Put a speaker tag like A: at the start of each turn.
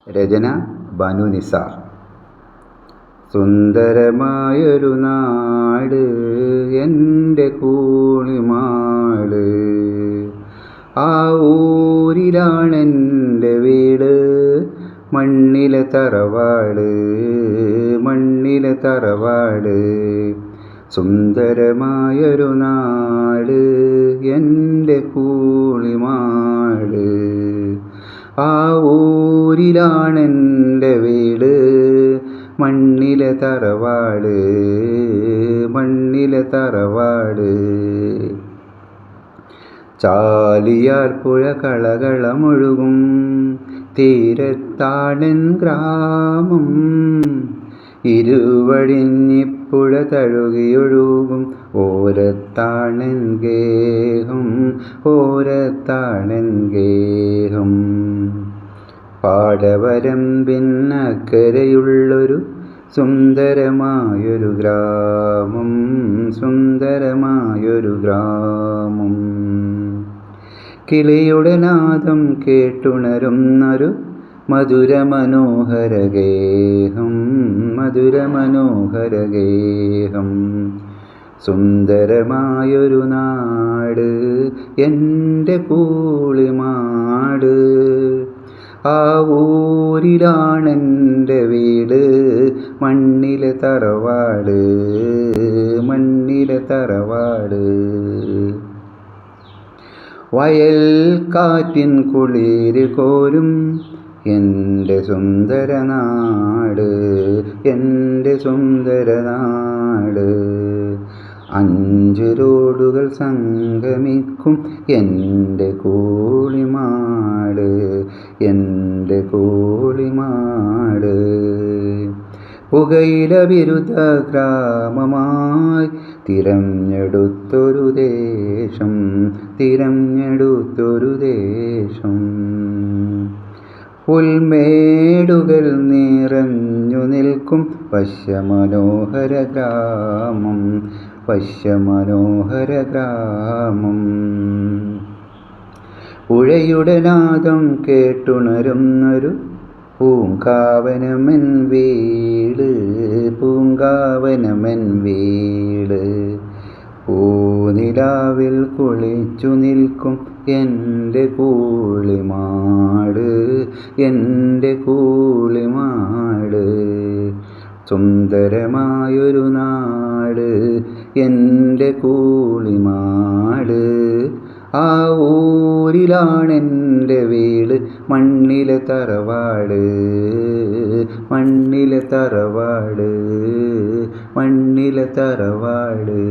A: രചന ബാനു നിസാർ. സുന്ദരമായൊരു നാട് എൻ്റെ കൂളിമാട്, ആ ഊരിലാണെൻ്റെ വീട്, മണ്ണിലെ തറവാട്, മണ്ണിലെ തറവാട്. സുന്ദരമായൊരു നാട് എൻ്റെ കൂളിമാട്, ആ ഊരിലാണെൻ്റെ വീട്, മണ്ണിലെ തറവാട്, മണ്ണിലെ തറവാട്. ചാലിയാർ പുഴ കളകളമൊഴുകും തീരത്താണെൻ ഗ്രാമം, ഇരുവഴിഞ്ഞിപ്പുഴ തഴുകിയൊഴുകും ഓരത്താണെൻ ഗേഹം, ഓരത്താണെൻ ഗേഹം. പാടവരമ്പിനക്കരയുള്ളൊരു സുന്ദരമായൊരു ഗ്രാമം, സുന്ദരമായൊരു ഗ്രാമം. കിളിയുടെ നാദം കേട്ടുണരുന്നൊരു മധുരമനോഹര ഗേഹം, മധുരമനോഹര ഗേഹം. സുന്ദരമായൊരു നാട് എൻ്റെ കൂളിമാട്, ആ ഊരിലാണെൻ്റെ വീട്, മണ്ണിലെ തറവാട്, മണ്ണിലെ തറവാട്. വയൽ കാറ്റിൻ കുളിര് കോരും എൻ്റെ സുന്ദരനാട്, എൻ്റെ സുന്ദരനാട്. 5 റോഡുകൾ സംഗമിക്കും എൻ്റെ കൂളിമാട്, എൻ്റെ കൂളിമാട്. പുകയില വിരുദ്ധ ഗ്രാമമായി തിരഞ്ഞെടുത്തൊരു ദേശം, തിരഞ്ഞെടുത്തൊരു ദേശം. പുൽമേടുകൾ നിറഞ്ഞു നിൽക്കും വശ്യമനോഹര ഗ്രാമം, വശ്യമനോഹര ഗ്രാമം. പുഴയുടെ നാദം കേട്ടുണരുന്നൊരു പൂങ്കാവനമെൻ വീട്, പൂങ്കാവനമെൻ വീട്. പൂനിലാവിൽ കുളിച്ചു നിൽക്കും എൻ്റെ കൂളിമാട്, എൻ്റെ കൂളിമാട്. സുന്ദരമായൊരു നാട് എൻ്റെ കൂളിമാട്, ആ ഊരിലാണെൻ്റെ വീട്, മണ്ണിലെ തറവാട്, മണ്ണിലെ തറവാട്, മണ്ണിലെ തറവാട്.